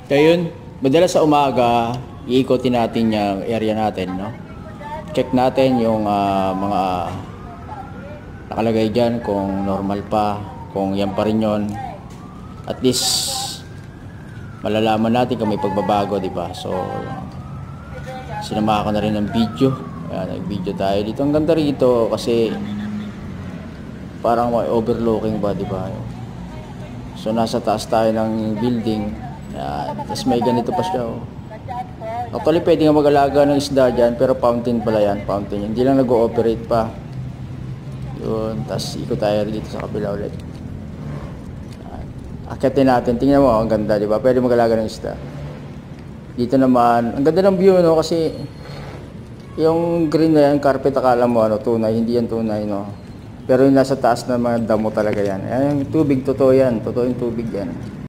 Kaya yun, madalas sa umaga, iikotin natin yung area natin, no? Check natin yung mga nakalagay dyan, kung normal pa, kung yan pa rin yun. At least, malalaman natin kung may pagbabago, di ba? So, sinamahan ko na rin ng video. Ayan, nag-video tayo dito. Ang ganda rito kasi parang may overlooking ba, di ba? So, nasa taas tayo ng building. Yan. Tapos may ganito pa siya. Oh. Actually, pwede nga mag-alaga ng isda dyan, pero fountain pala yan. Fountain. Hindi lang nag-ooperate pa. Yun. Tapos ikot tayo dito sa kabila ulit. Yan. Akitin natin. Tingnan mo, ang ganda, di ba? Pwede mag-alaga ng isda. Dito naman, ang ganda ng view, no? Kasi yung green na yan, carpet, akala mo, ano, tunay. Hindi yan tunay, no? Pero yung nasa taas na mga damo talaga yan. Ayan, yung tubig, totoo yan. Totoo yung tubig yan.